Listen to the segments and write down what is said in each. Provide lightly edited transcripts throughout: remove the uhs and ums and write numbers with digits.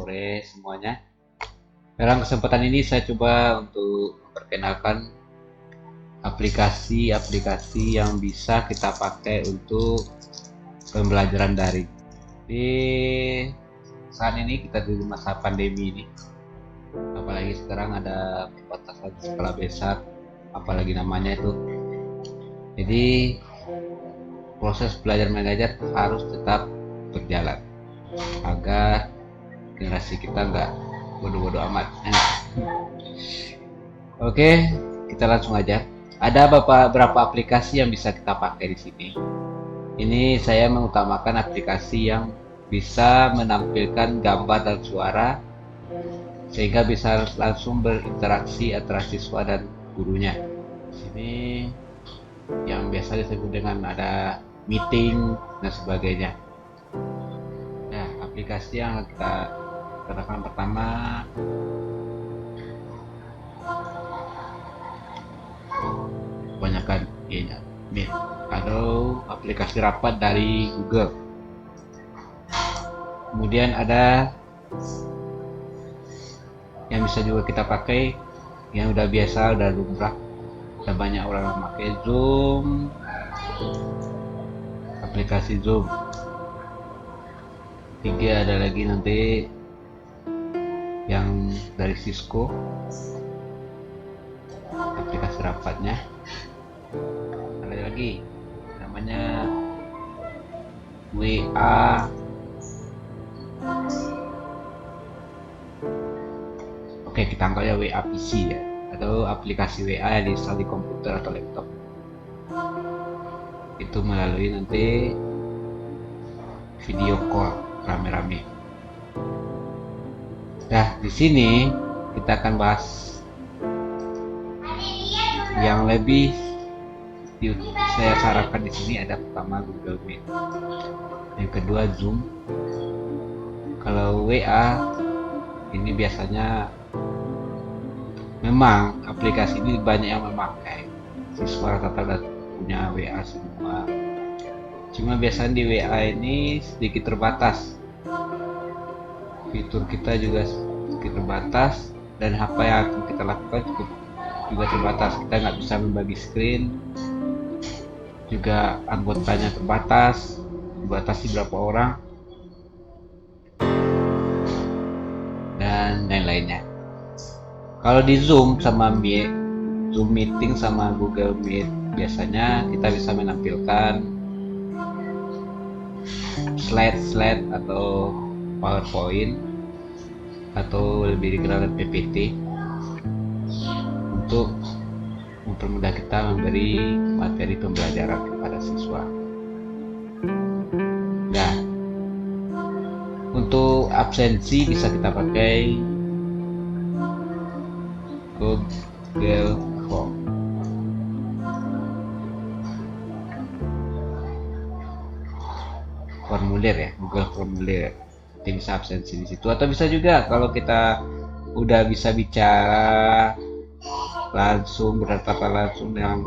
sore semuanya. Dalam kesempatan ini saya coba untuk memperkenalkan aplikasi-aplikasi yang bisa kita pakai untuk pembelajaran daring. Di saat ini kita di masa pandemi ini, apalagi sekarang ada pembatasan skala besar, apalagi namanya itu. Jadi proses belajar mengajar harus tetap berjalan agar generasi kita nggak bodoh-bodoh amat. Oke, kita langsung aja. Ada beberapa aplikasi yang bisa kita pakai di sini. Ini saya mengutamakan aplikasi yang bisa menampilkan gambar dan suara sehingga bisa langsung berinteraksi antara siswa dan gurunya. Di sini yang biasa disebut dengan ada meeting dan sebagainya. Nah, aplikasi yang kita gunakan pertama kebanyakan ya, Meet atau aplikasi rapat dari Google. Kemudian ada yang bisa juga kita pakai yang udah biasa, udah lumrah, udah banyak orang memakai Zoom, aplikasi Zoom. Tiga ada lagi nanti yang dari Cisco, aplikasi rapatnya. Ada lagi namanya WA. Oke, kita anggap ya WA PC ya, atau aplikasi WA yang diinstal di komputer atau laptop. Itu melalui nanti video call rame-rame. Nah, di sini kita akan bahas yang lebih saya sarankan di sini. Ada pertama Google Meet, yang kedua Zoom. Kalau WA ini biasanya memang aplikasi ini banyak yang memakai, siswa rata-rata punya WA semua. Cuma biasanya di WA ini sedikit terbatas, fitur kita juga sedikit terbatas, dan apa yang akan kita lakukan juga terbatas. Kita nggak bisa membagi screen, juga anggotanya terbatas, dibatasi berapa orang, dan lain-lainnya. Kalau di Zoom sama Meet, Zoom Meeting sama Google Meet, biasanya kita bisa menampilkan slide atau PowerPoint atau lebih dikenal PPT untuk mempermudah kita memberi materi pembelajaran kepada siswa. Nah, untuk absensi bisa kita pakai Google Form. Formulir ya, Google Formulir. Kita bisa absensi di situ, atau bisa juga kalau kita udah bisa bicara langsung, bertatap langsung dengan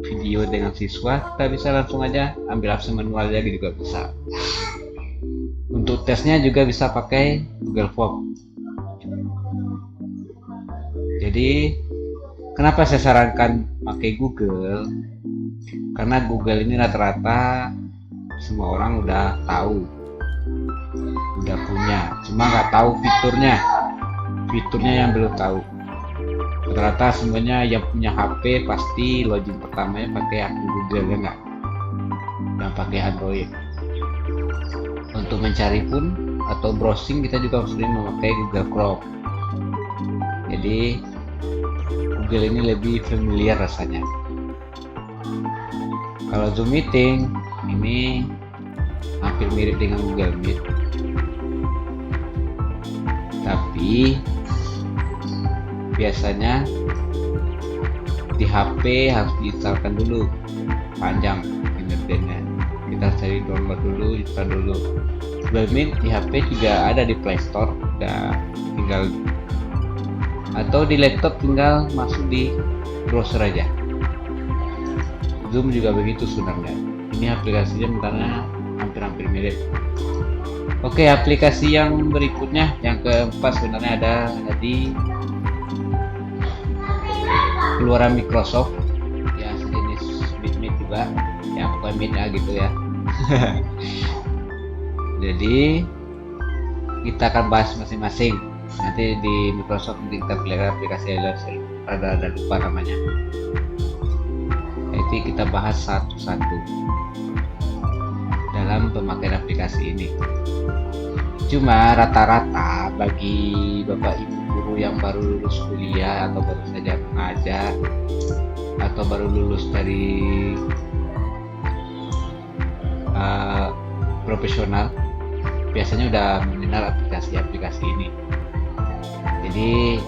video dengan siswa, kita bisa langsung aja ambil absen manual aja juga bisa. Untuk tesnya juga bisa pakai Google Form. Jadi kenapa saya sarankan pakai Google? Karena Google ini rata-rata semua orang udah tahu, udah punya, cuma nggak tahu fiturnya yang belum tahu. Rata-rata semuanya yang punya HP pasti login pertamanya pakai akun Google, ya nggak? Yang pakai Android. Untuk mencari pun atau browsing kita juga sering memakai Google Chrome. Jadi Google ini lebih familiar rasanya. Kalau Zoom Meeting ini hampir mirip dengan Google Meet, tapi biasanya di HP harus diinstalkan dulu, panjang internetnya. Kita cari download dulu, install dulu. Google Meet di HP juga ada di Play Store, tinggal, atau di laptop tinggal masuk di browser aja. Zoom juga begitu sebenarnya. Ini aplikasinya karena hampir-hampir mirip. Oke, aplikasi yang berikutnya, yang keempat sebenarnya ada di keluaran Microsoft, ya sejenis Meet juga, ya pokoknya Meet ya gitu ya. Jadi kita akan bahas masing-masing. Nanti di Microsoft nanti kita pilih aplikasi, ada lupa namanya. Nanti kita bahas satu-satu dalam pemakaian aplikasi ini. Cuma rata-rata bagi bapak ibu guru yang baru lulus kuliah atau baru saja mengajar atau baru lulus dari profesional, biasanya udah mengenal aplikasi-aplikasi ini. Jadi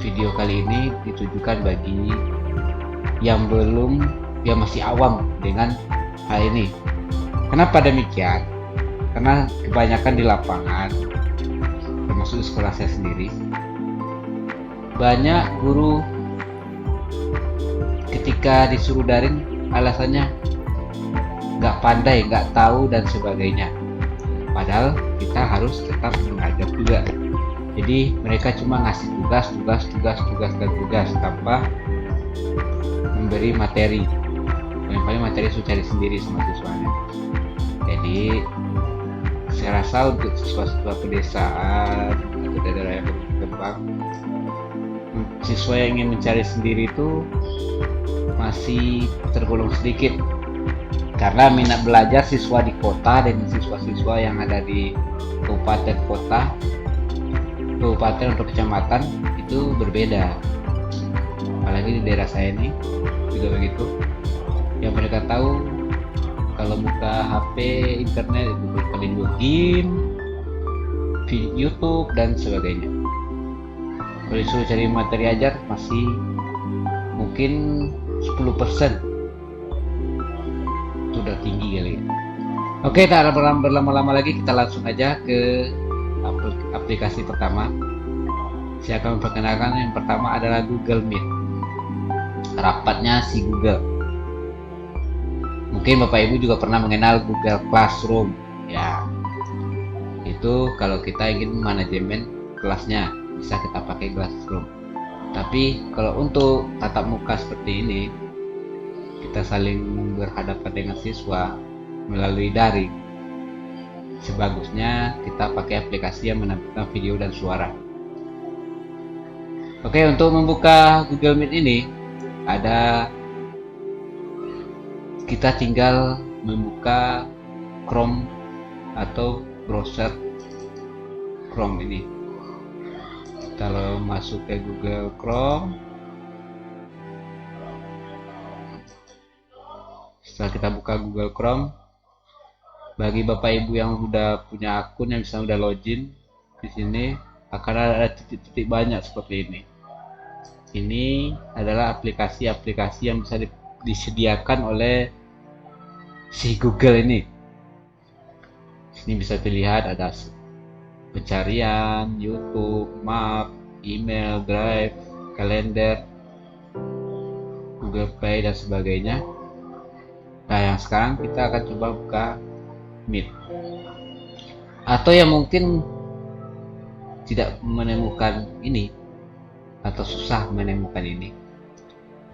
video kali ini ditujukan bagi yang masih awam dengan hal ini. Kenapa demikian? Karena kebanyakan di lapangan, termasuk di sekolah saya sendiri, banyak guru ketika disuruh daring alasannya nggak pandai, nggak tahu dan sebagainya. Padahal kita harus tetap mengajar juga. Jadi mereka cuma ngasih tugas tanpa memberi materi. Yang paling materi itu cari sendiri sama siswanya. Jadi saya rasa untuk siswa-siswa pedesaan atau daerah yang berkembang, siswa yang ingin mencari sendiri itu masih tergolong sedikit, karena minat belajar siswa di kota dan siswa-siswa yang ada di kabupaten atau kecamatan itu berbeda. Apalagi di daerah saya ini juga begitu. Yang mereka tahu kalau buka HP, internet itu paling game, YouTube dan sebagainya. Kalau disuruh cari materi ajar masih mungkin 10%. Itu udah tinggi kali ya. Oke, tak berlama-lama lagi, kita langsung aja ke aplikasi pertama. Saya akan memperkenalkan yang pertama adalah Google Meet. Rapatnya si Google. Mungkin Bapak Ibu juga pernah mengenal Google Classroom, ya. Itu kalau kita ingin manajemen kelasnya, bisa kita pakai Classroom. Tapi kalau untuk tatap muka seperti ini, kita saling berhadapan dengan siswa melalui daring, sebagusnya kita pakai aplikasi yang menampilkan video dan suara. Oke, untuk membuka Google Meet ini kita tinggal membuka Chrome atau browser Chrome ini. Kalau masuk ke Google Chrome, setelah kita buka Google Chrome, bagi Bapak Ibu yang sudah punya akun, yang misalnya udah login di sini, akan ada titik-titik banyak seperti ini. Ini adalah aplikasi-aplikasi yang bisa disediakan oleh si Google ini. Ini bisa dilihat ada pencarian, YouTube, Map, email, Drive, kalender, Google Play dan sebagainya. Nah, yang sekarang kita akan coba buka Meet. Atau yang mungkin tidak menemukan ini atau susah menemukan ini,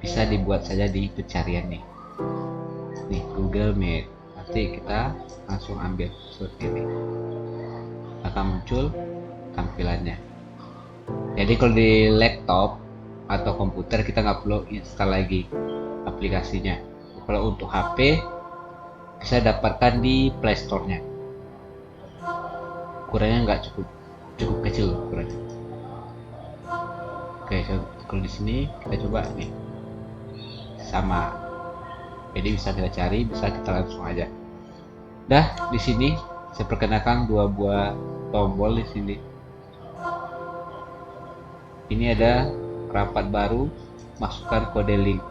bisa dibuat saja di pencarian nih Google Meet. Nanti kita langsung ambil seperti ini, akan muncul tampilannya. Jadi kalau di laptop atau komputer kita nggak perlu install lagi aplikasinya. Kalau untuk HP bisa dapatkan di Play Store-nya. Ukurannya nggak cukup kecil ukurannya. Oke, kalau di sini kita coba nih, sama. Jadi bisa kita cari, bisa kita langsung aja. Dah, di sini saya perkenalkan dua buah tombol di sini. Ini ada rapat baru, masukkan kode link.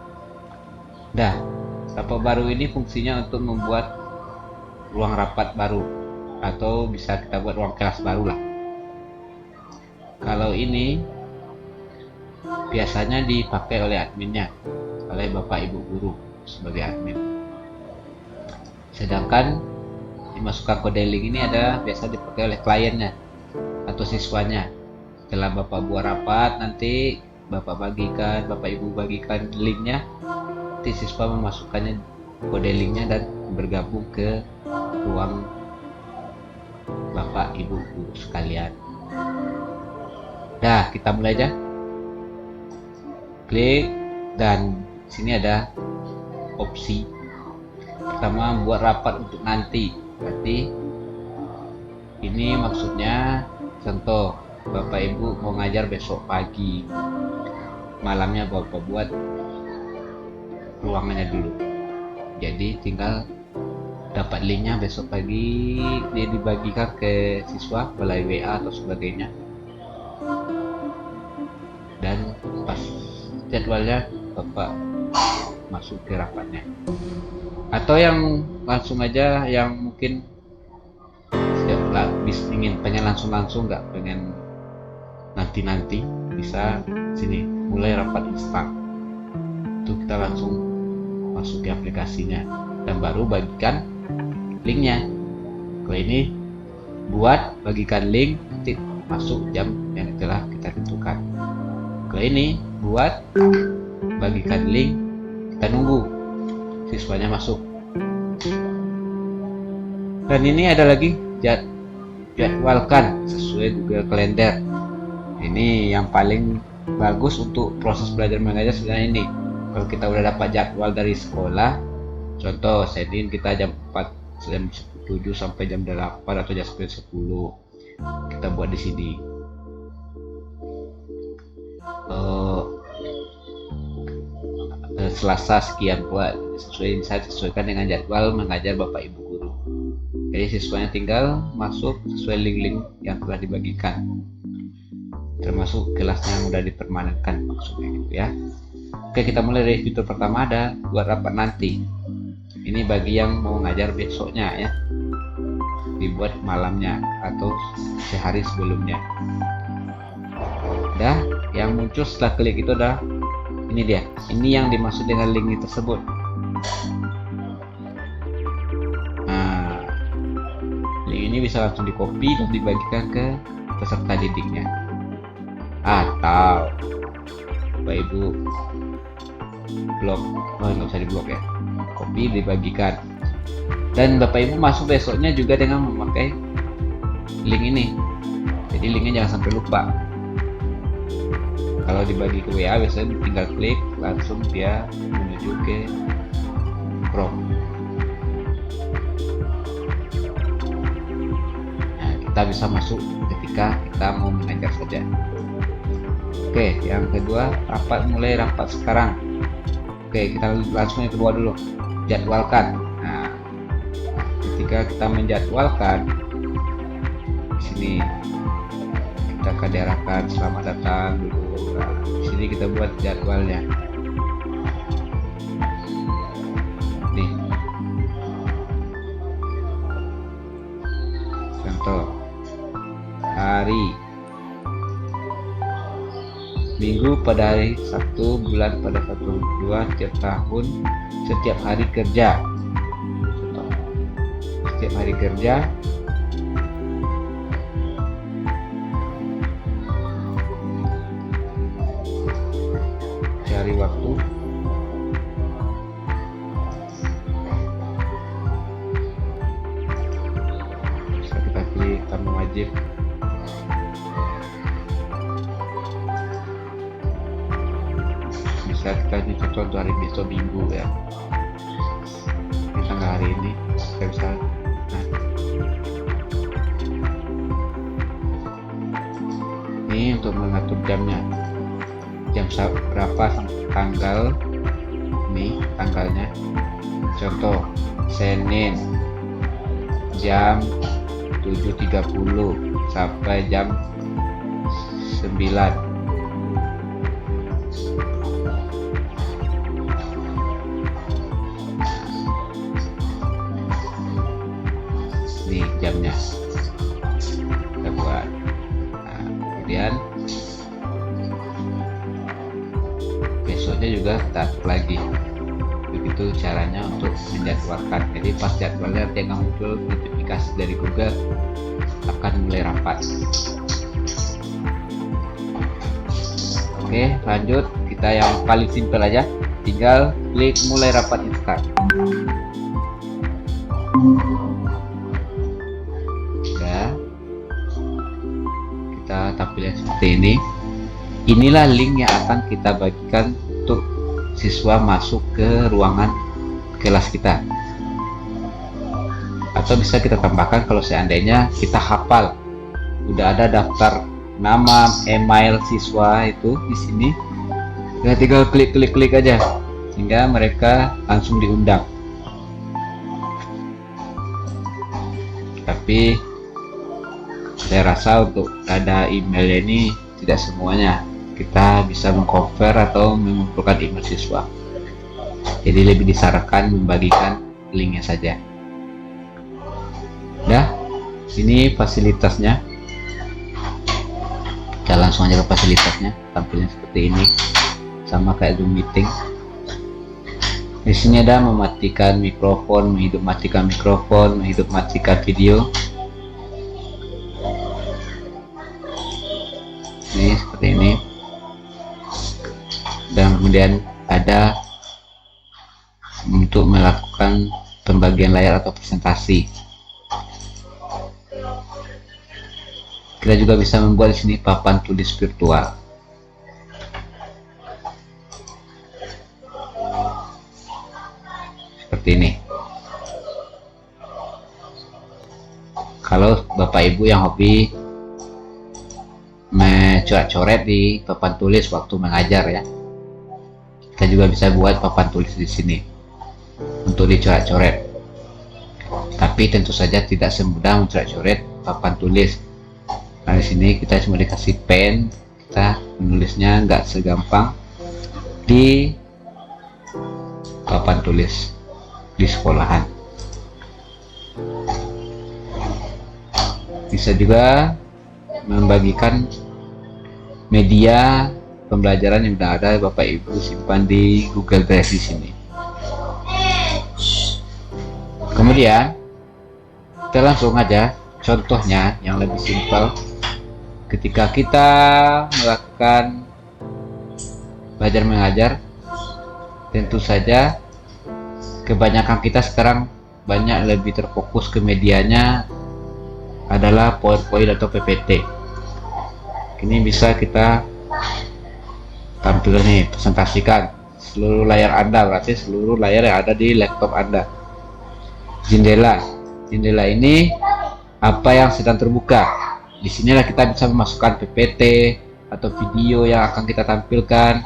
Dah, rapat baru ini fungsinya untuk membuat ruang rapat baru, atau bisa kita buat ruang kelas baru lah. Kalau ini biasanya dipakai oleh adminnya, oleh Bapak Ibu guru sebagai admin. Sedangkan dimasukkan kode link ini ada biasa dipakai oleh kliennya atau siswanya. Setelah Bapak buat rapat, nanti Bapak Ibu bagikan linknya, nanti siswa memasukkannya kode linknya dan bergabung ke ruang Bapak Ibu guru sekalian. Nah, kita mulai aja. Klik, dan sini ada opsi pertama, buat rapat untuk nanti. Berarti ini maksudnya contoh Bapak Ibu mau ngajar besok pagi, malamnya Bapak buat ruangannya dulu, jadi tinggal dapat linknya besok pagi, dia dibagikan ke siswa melalui WA atau sebagainya, dan pas jadwalnya Bapak masuk ke rapatnya. Atau yang langsung aja, yang mungkin pengen langsung nggak pengen nanti, bisa sini mulai rapat instan, itu kita langsung masuk ke aplikasinya dan baru bagikan linknya. Kalau ini buat bagikan link, nanti masuk jam yang telah kita tentukan. Kalau ini buat bagikan link, kita nunggu siswanya masuk. Dan ini ada lagi jadwalkan sesuai Google Calendar. Ini yang paling bagus untuk proses belajar mengajar sebenarnya ini. Kalau kita udah dapat jadwal dari sekolah, contoh Senin kita jam 4, jam 7 sampai jam 8 atau jam 10, kita buat di sini. Selasa sekian buat sesuaikan dengan jadwal mengajar Bapak Ibu guru. Jadi siswanya tinggal masuk sesuai link-link yang telah dibagikan, termasuk kelasnya yang sudah dipermanenkan maksudnya gitu ya. Oke, kita mulai dari fitur pertama, ada buat rapat nanti. Ini bagi yang mau ngajar besoknya ya, dibuat malamnya atau sehari sebelumnya. Dah, yang muncul setelah klik itu dah, ini dia, ini yang dimaksud dengan link tersebut. Nah, link ini bisa langsung di copy dan dibagikan ke peserta didiknya, atau Bapak Ibu blok, nggak usah di blok ya, copy dibagikan, dan Bapak Ibu masuk besoknya juga dengan memakai link ini. Jadi linknya jangan sampai lupa. Kalau dibagi ke WA biasanya tinggal klik langsung dia menuju ke Chrome. Nah, kita bisa masuk ketika kita mau mengajar saja. Oke, yang kedua, mulai rapat sekarang. Oke, kita langsung yang kedua dulu, jadwalkan. Nah, ketika kita menjadwalkan, di sini kita akan diarahkan selamat datang dulu. Nah, di sini kita buat jadwalnya. Nih, contoh hari Minggu pada hari Sabtu, bulan pada 1/2 setiap tahun, setiap hari kerja. Contoh, setiap hari kerja cari waktu bisa kita pilih tamu wajib. Bisa kita contoh untuk hari besok Minggu ya, kita hari ini kita bisa. Nah, ini untuk mengatur jamnya, jam berapa tanggal, nih tanggalnya, contoh Senin jam 7.30 sampai jam 9. Nih jamnya kita buat. Nah, kemudian besoknya juga kita atur lagi, Itu caranya untuk menjadwalkan. Jadi pas jadwalnya dia nggak muncul notifikasi dari Google, akan mulai rapat. Oke, lanjut. Kita yang paling simpel aja, tinggal klik mulai rapat instan. Ya, kita tampilkan seperti ini. Inilah link yang akan kita bagikan untuk siswa masuk ke ruangan kelas kita. Atau bisa kita tambahkan kalau seandainya kita hafal, udah ada daftar nama, email siswa itu di sini, ya tinggal klik aja sehingga mereka langsung diundang. Tapi saya rasa untuk ada emailnya ini tidak semuanya kita bisa mengcover atau mengumpulkan email siswa. Jadi lebih disarankan membagikan linknya saja. Dah, ini fasilitasnya. Kita langsung aja ke fasilitasnya. Tampilnya seperti ini, sama kayak Zoom meeting. Di sini ada mematikan mikrofon, menghidupmatikan mikrofon, menghidupmatikan video. Ini seperti ini. Dan kemudian ada untuk melakukan pembagian layar atau presentasi. Kita juga bisa membuat di sini papan tulis virtual. Seperti ini. Kalau Bapak Ibu yang hobi mencoret-coret di papan tulis waktu mengajar ya, kita juga bisa buat papan tulis di sini untuk dicoret-coret. Tapi tentu saja tidak semudah mencoret-coret papan tulis. Nah di sini kita cuma dikasih pen, kita menulisnya nggak segampang di papan tulis di sekolahan. Bisa juga membagikan media pembelajaran yang sudah ada Bapak Ibu simpan di Google Drive di sini. Kemudian kita langsung aja contohnya yang lebih simpel. Ketika kita melakukan belajar mengajar, tentu saja kebanyakan kita sekarang banyak lebih terfokus ke medianya adalah PowerPoint atau PPT. Ini bisa kita tampil nih, presentasikan seluruh layar Anda, berarti seluruh layar yang ada di laptop Anda. Jendela ini apa yang sedang terbuka. Di sinilah kita bisa memasukkan PPT atau video yang akan kita tampilkan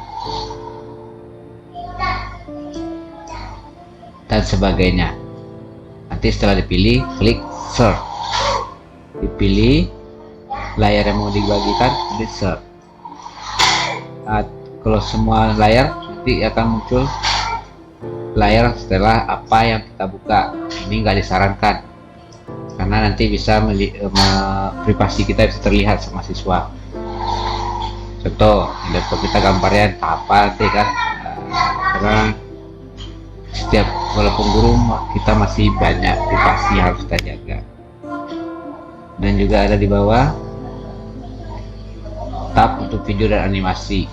dan sebagainya. Nanti setelah dipilih, klik search. Dipilih layar yang mau dibagikan, klik search. Nah, kalau semua layar nanti akan muncul layar setelah apa yang kita buka. Ini nggak disarankan karena nanti bisa privasi kita bisa terlihat sama siswa. Contoh di laptop kita gambarnya entah apa nanti kan, karena setiap walaupun guru kita masih banyak privasi harus kita jaga. Dan juga ada di bawah tab untuk video dan animasi.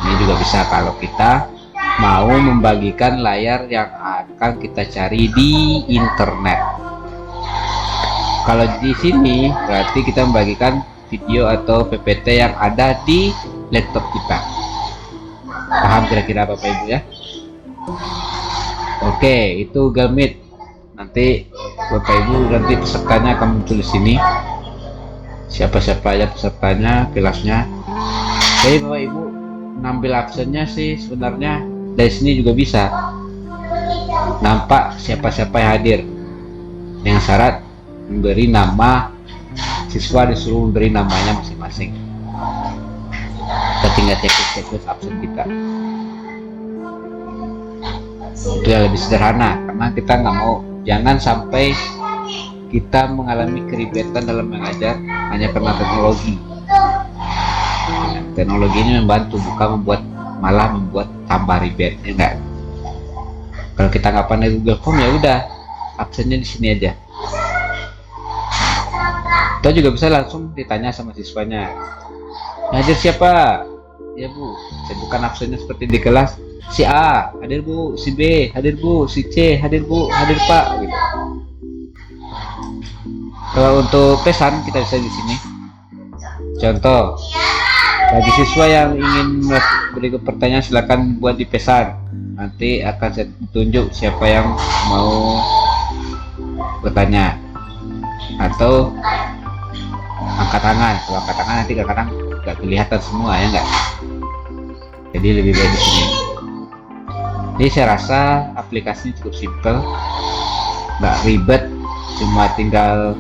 Ini juga bisa kalau kita mau membagikan layar yang akan kita cari di internet. Kalau di sini berarti kita membagikan video atau PPT yang ada di laptop kita. Paham kira-kira Bapak Ibu ya? Oke, itu Google Meet. Nanti Bapak Ibu nanti pesertanya akan muncul di sini. Siapa-siapa aja pesertanya, kelasnya. Jadi Bapak Ibu ngambil absennya sih sebenarnya dari sini juga bisa. Nampak siapa-siapa yang hadir. Dengan syarat memberi nama siswa, disuruh memberi namanya masing-masing. Kita tinggal cek absen kita. Itu yang lebih sederhana karena kita nggak mau, jangan sampai kita mengalami keribetan dalam mengajar hanya karena teknologi. Teknologi ini membantu, bukan malah membuat tambah ribet, ya enggak? Kalau kita nggak pandai Google Form ya udah absennya di sini aja. Kita juga bisa langsung ditanya sama siswanya, ngajar siapa? Ya bu, saya bukan absennya seperti di kelas. Si A hadir bu, si B hadir bu, si C hadir bu, hadir pak gitu. Kalau untuk pesan kita bisa di sini. Contoh, bagi siswa yang ingin beri pertanyaan silakan buat di pesan. Nanti akan saya tunjuk siapa yang mau bertanya. Atau angkat tangan. Kalau angkat tangan nanti kadang nggak kelihatan semua ya nggak. Jadi lebih baik di sini. Jadi saya rasa aplikasinya cukup simpel, nggak ribet, cuma tinggal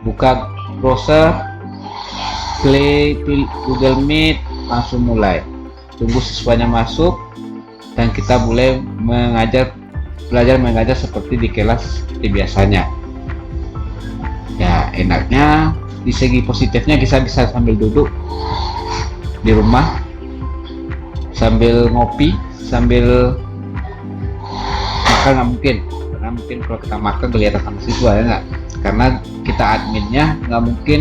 buka browser, klik Google Meet, langsung mulai. Tunggu siswanya masuk dan kita boleh belajar mengajar seperti di kelas seperti biasanya. Ya enaknya di segi positifnya kita bisa sambil duduk di rumah, sambil ngopi, sambil makan nggak mungkin, karena mungkin kalau kita makan kelihatan sama siswa ya nggak, karena kita adminnya nggak mungkin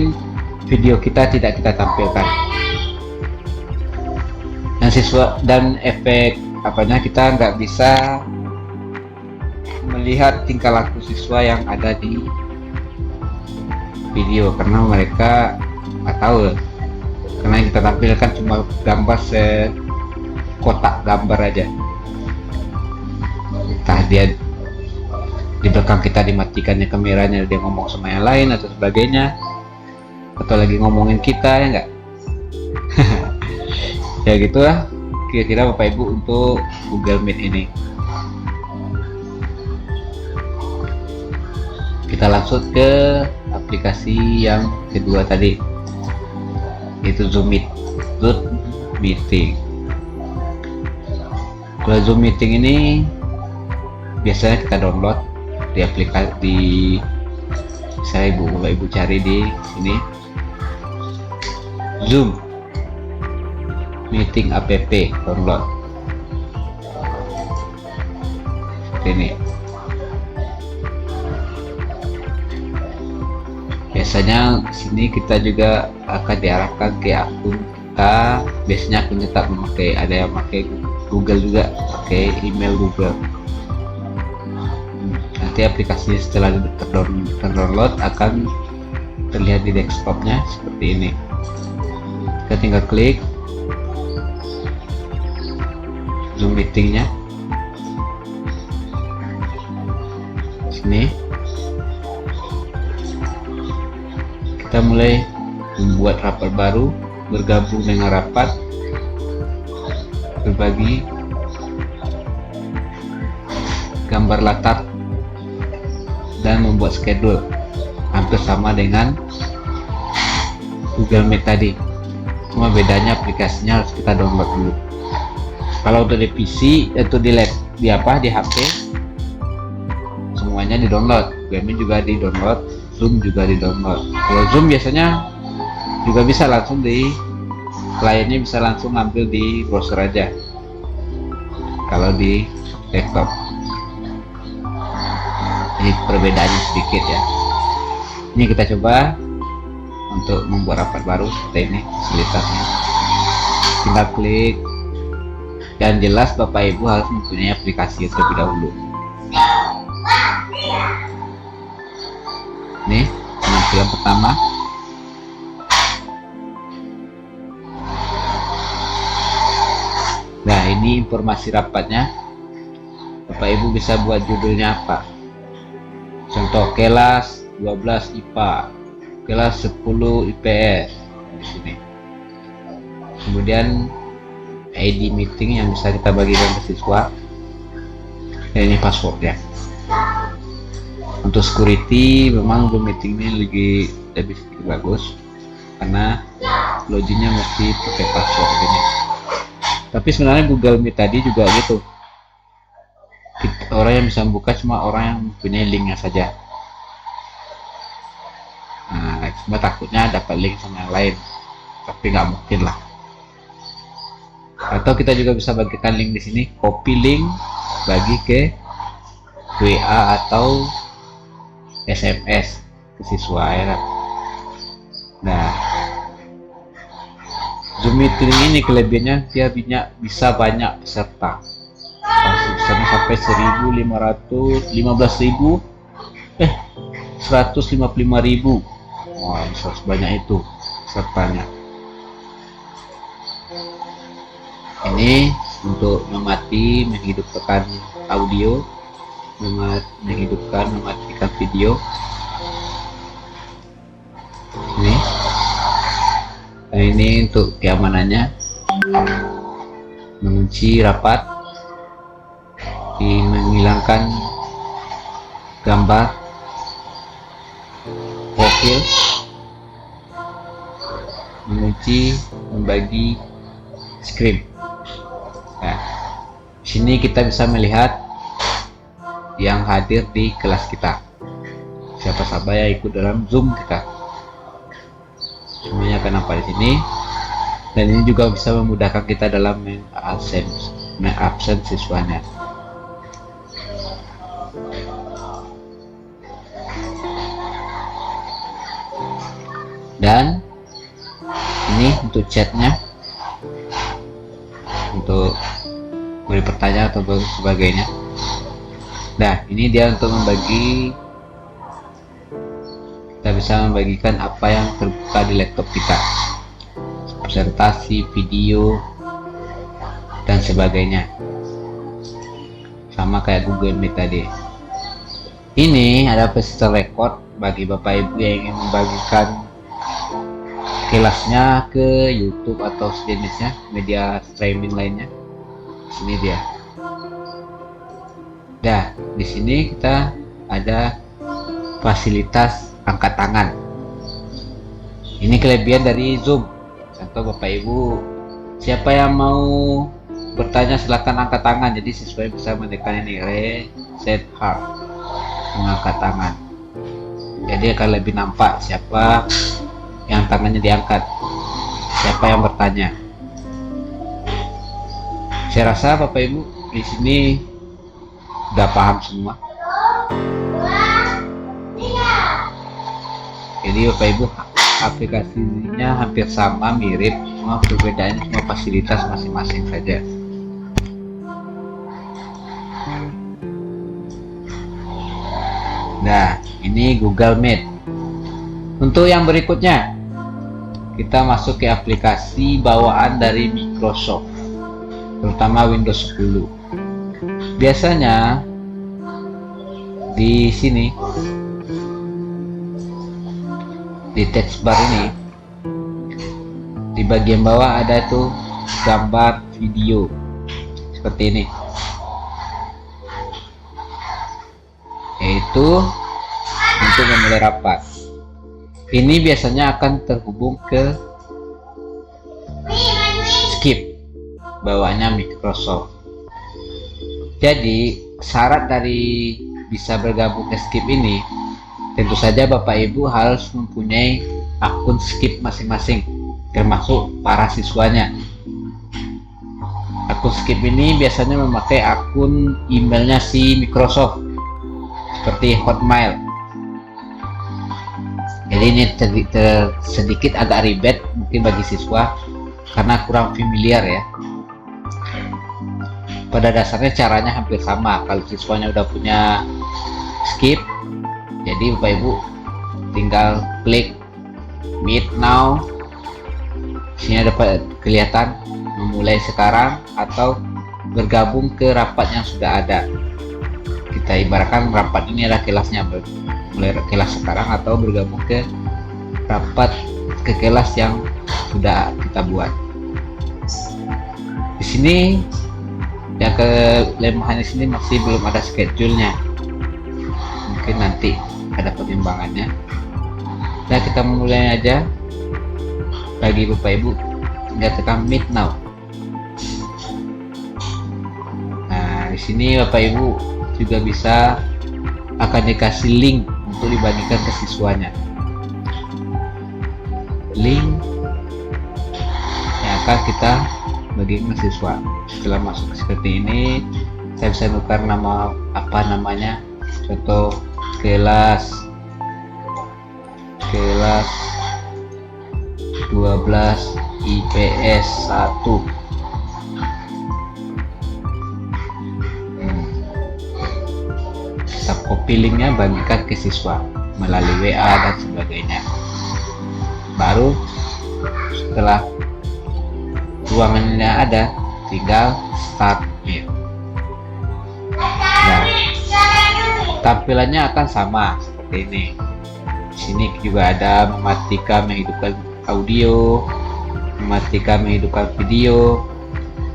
video kita tidak kita tampilkan, dan siswa dan efek apanya kita nggak bisa melihat tingkah laku siswa yang ada di video karena mereka nggak tahu, karena yang kita tampilkan cuma gambar kotak gambar aja. Entah dia di belakang kita dimatikannya kameranya, dia ngomong sama yang lain atau sebagainya, atau lagi ngomongin kita ya enggak. Ya gitu lah kira-kira Bapak Ibu untuk Google Meet ini. Kita langsung ke aplikasi yang kedua tadi, yaitu Zoom Meeting. Kalau Zoom Meeting ini biasanya kita download di aplikasi di saya Bapak Ibu cari di sini Zoom Meeting app download seperti ini. Biasanya sini kita juga akan diarahkan ke akun kita. Biasanya akunnya tak memakai, ada yang pakai Google juga, pakai email Google. Nanti aplikasinya setelah terdownload akan terlihat di desktopnya seperti ini. Kita tinggal klik Zoom meetingnya sini. Kita mulai membuat rapat baru, bergabung dengan rapat, berbagi gambar latar, dan membuat schedule. Hampir sama dengan Google Meet tadi, cuma bedanya aplikasinya harus kita download dulu. Kalau udah di PC itu di HP semuanya di download, Google Meet juga di download, Zoom juga di download. Kalau Zoom biasanya juga bisa langsung di kliennya, bisa langsung ambil di browser aja kalau di desktop. Ini perbedaannya sedikit ya. Ini kita coba untuk membuat rapat baru seperti ini fasilitasnya. Tinggal klik, dan jelas Bapak Ibu harus mempunyai aplikasi terlebih dahulu. Nih penampilan pertama. Nah ini informasi rapatnya. Bapak Ibu bisa buat judulnya apa. Contoh kelas 12 IPA, kelas 10 IPS di sini. Kemudian ID meeting yang bisa kita bagikan ke siswa. Dan ini passwordnya. Untuk security memang Zoom meeting ini lebih bagus karena loginnya mesti pakai password ini. Tapi sebenarnya Google Meet tadi juga gitu. Orang yang bisa membuka cuma orang yang punya linknya saja. Nah, cuma takutnya dapat link sama yang lain, tapi nggak mungkin lah. Atau kita juga bisa bagikan link di sini, copy link, bagi ke WA atau SMS ke siswa ya. Nah, Zoom meeting ini kelebihannya dia bisa banyak peserta, misalnya sampai 1.500, 15.000, 155.000. Wah, bisa sebanyak itu pesertanya. Ini untuk menghidupkan audio, mematikan video. Nah, ini untuk keamanannya, mengunci rapat, menghilangkan gambar profil, mengunci, membagi screen. Nah, sini kita bisa melihat yang hadir di kelas kita, siapa saja yang ikut dalam Zoom kita. Semuanya akan nampak di sini, dan ini juga bisa memudahkan kita dalam mengabsen siswanya. Dan ini untuk chatnya, untuk beri pertanyaan atau sebagainya. Nah, ini dia untuk membagi. Kita bisa membagikan apa yang terbuka di laptop kita, presentasi, video, dan sebagainya, sama kayak Google Meet tadi. Ini ada persistent record bagi Bapak Ibu yang ingin membagikan kelasnya ke YouTube atau sejenisnya, media streaming lainnya. Ini dia. Nah, di sini kita ada fasilitas angkat tangan. Ini kelebihan dari Zoom. Contoh Bapak Ibu, siapa yang mau bertanya silakan angkat tangan. Jadi siswa bisa menekan ini reset heart, mengangkat tangan. Jadi akan lebih nampak siapa yang tangannya diangkat, siapa yang bertanya. Saya rasa Bapak Ibu di sini udah paham semua. Jadi Bapak Ibu, aplikasinya hampir sama, mirip, cuma perbedaannya cuma fasilitas masing-masing saja. Nah, ini Google Meet. Untuk yang berikutnya, kita masuk ke aplikasi bawaan dari Microsoft, terutama Windows 10. Biasanya di sini, di text bar ini, di bagian bawah ada tuh gambar video seperti ini, yaitu untuk memulai rapat. Ini biasanya akan terhubung ke Skip, bawaannya Microsoft. Jadi syarat dari bisa bergabung ke Skip ini, tentu saja Bapak Ibu harus mempunyai akun Skip masing-masing, termasuk para siswanya. Akun Skip ini biasanya memakai akun emailnya si Microsoft, seperti Hotmail. Jadi ini sedikit agak ribet mungkin bagi siswa karena kurang familiar ya. Pada dasarnya caranya hampir sama. Kalau siswanya udah punya Skip, jadi Bapak Ibu tinggal klik Meet Now. Sini dapat kelihatan memulai sekarang atau bergabung ke rapat yang sudah ada. Kita ibaratkan rapat ini adalah kelasnya, mulai kelas sekarang atau bergabung ke rapat ke kelas yang sudah kita buat. Di sini yang kelemahan di sini masih belum ada schedule-nya. Mungkin nanti ada pertimbangannya. Nah, kita mulai aja. Bagi Bapak Ibu, tinggal tekan Meet Now. Nah, di sini Bapak Ibu juga bisa akan dikasih link untuk dibagikan ke siswanya. Link yang akan kita bagikan ke siswa. Setelah masuk seperti ini, Saya bisa tukar nama apa namanya, contoh kelas 12 IPS 1. Kita copy linknya, bagikan ke siswa melalui WA dan sebagainya. Baru setelah ruangannya ada, tinggal start mail. Nah, tampilannya akan sama seperti ini. Di sini juga ada mematikan, menghidupkan audio, mematikan, menghidupkan video,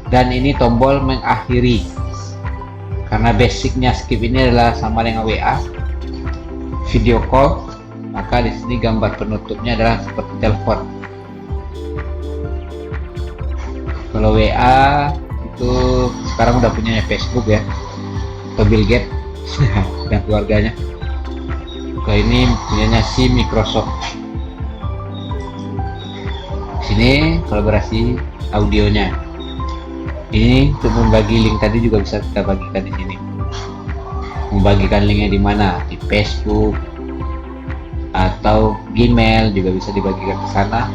dan ini tombol mengakhiri. Karena basicnya skip ini adalah sama dengan WA, video call, maka di sini gambar penutupnya adalah seperti telepon. Kalau WA itu sekarang udah punya Facebook ya, atau Bill Gates dan keluarganya. Kalau ini punyanya si Microsoft. Sini kolaborasi audionya. Ini untuk membagi link tadi juga bisa kita bagikan di sini. Membagikan linknya di mana? Di Facebook atau Gmail juga bisa dibagikan ke sana.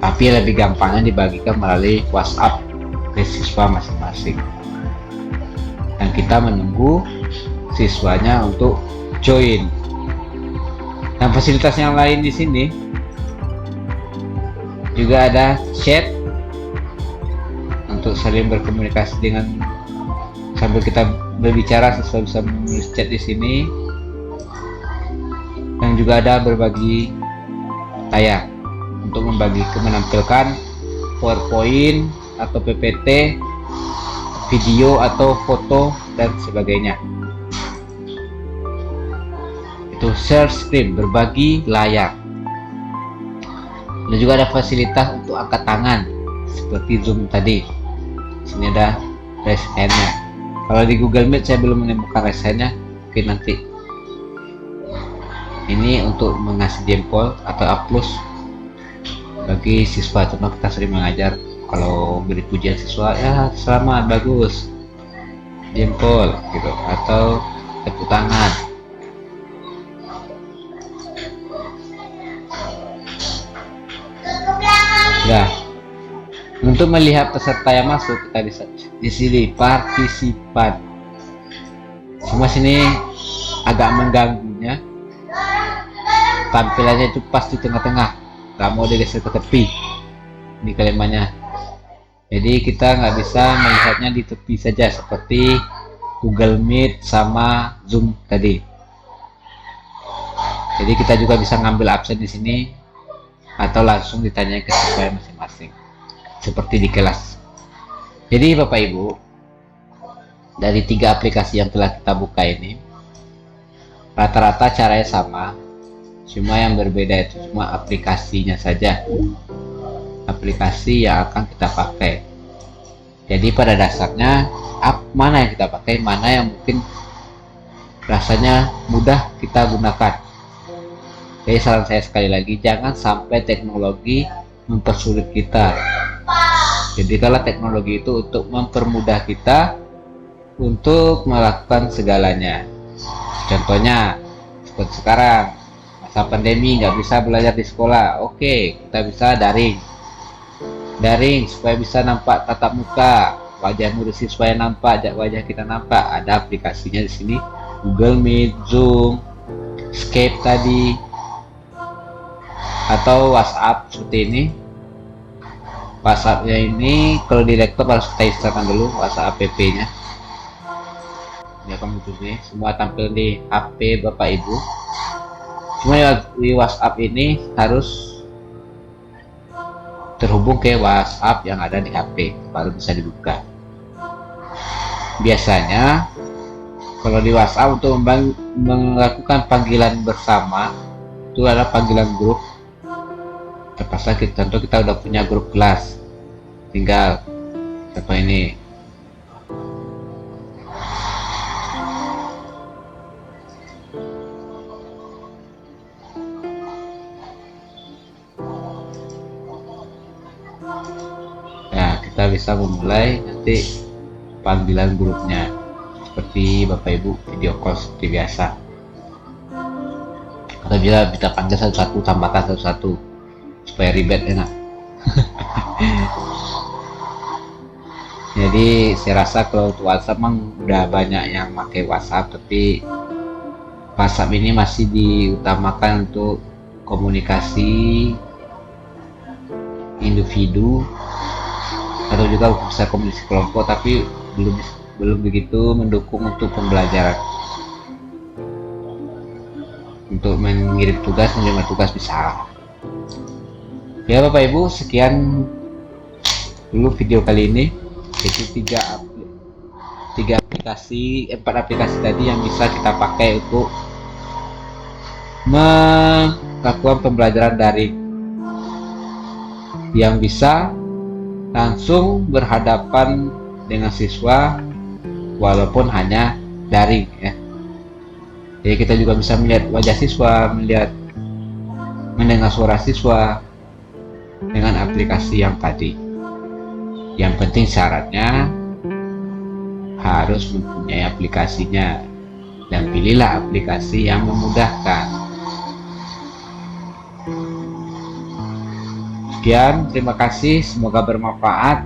Tapi lebih gampangnya dibagikan melalui WhatsApp ke siswa masing-masing. Dan kita menunggu siswanya untuk join. Dan fasilitas yang lain di sini juga ada chat untuk saling berkomunikasi dengan sambil kita berbicara, siswa bisa menulis chat di sini. Dan juga ada berbagi layar untuk menampilkan PowerPoint atau PPT, video atau foto dan sebagainya. Itu share screen, berbagi layar. Dan juga ada fasilitas untuk angkat tangan seperti Zoom tadi. Sini ada raise hand-nya. Kalau di Google Meet saya belum menemukan raise hand-nya, mungkin nanti. Ini untuk mengasih jempol atau applause bagi siswa. Contoh kita sering mengajar, kalau beri pujian siswa, ya selamat, bagus, jempol gitu, atau tepuk tangan. Nah, untuk melihat peserta yang masuk, kita bisa di sini partisipan. Semua sini agak mengganggunya. Tampilannya itu pas di tengah-tengah, nggak mau digeser ke tepi. Ini kalimatnya. Jadi kita nggak bisa melihatnya di tepi saja seperti Google Meet sama Zoom tadi. Jadi kita juga bisa ngambil absen di sini atau langsung ditanya ke siswa masing-masing seperti di kelas. Jadi Bapak Ibu, dari 3 aplikasi yang telah kita buka ini rata-rata caranya sama, cuma yang berbeda itu cuma aplikasinya saja, aplikasi yang akan kita pakai. Jadi pada dasarnya mana yang kita pakai, mana yang mungkin rasanya mudah kita gunakan. Jadi saran saya sekali lagi, jangan sampai teknologi mempersulit kita. Jadi kalau teknologi itu untuk mempermudah kita untuk melakukan segalanya. Contohnya seperti sekarang masa pandemi, nggak bisa belajar di sekolah. Oke, kita bisa daring supaya bisa nampak tatap muka, wajah murid siswa yang nampak, wajah kita nampak. Ada aplikasinya di sini, Google Meet, Zoom, Skype tadi, atau WhatsApp seperti ini. WhatsAppnya ini kalau di laptop harus kita instalkan dulu WhatsApp app-nya. Ini akan muncul nih, semua tampil di HP Bapak Ibu. Cuma di WhatsApp ini harus terhubung ke WhatsApp yang ada di HP baru bisa dibuka. Biasanya kalau di WhatsApp untuk melakukan panggilan bersama itu adalah panggilan grup. Terpaksa kita, contoh kita udah punya grup kelas, tinggal apa ini, nah kita bisa memulai nanti panggilan grupnya. seperti Bapak Ibu video call seperti biasa, atau juga kita panggil satu-satu, tambahkan satu-satu supaya ribet enak. Jadi saya rasa kalau untuk WhatsApp memang udah banyak yang pakai WhatsApp, tapi WhatsApp ini masih diutamakan untuk komunikasi individu atau juga bisa komunikasi kelompok, tapi belum begitu mendukung untuk pembelajaran. Untuk mengirim tugas, menerima tugas bisa. Ya Bapak Ibu, sekian dulu video kali ini. Itu empat aplikasi tadi yang bisa kita pakai untuk melakukan pembelajaran daring, yang bisa langsung berhadapan dengan siswa walaupun hanya daring ya. Jadi kita juga bisa melihat wajah siswa, mendengar suara siswa dengan aplikasi yang tadi. Yang penting syaratnya harus mempunyai aplikasinya, dan pilihlah aplikasi yang memudahkan. Sekian, terima kasih, semoga bermanfaat.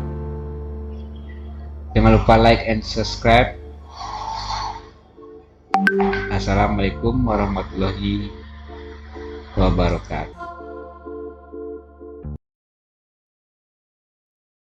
Jangan lupa like and subscribe. Assalamualaikum warahmatullahi wabarakatuh.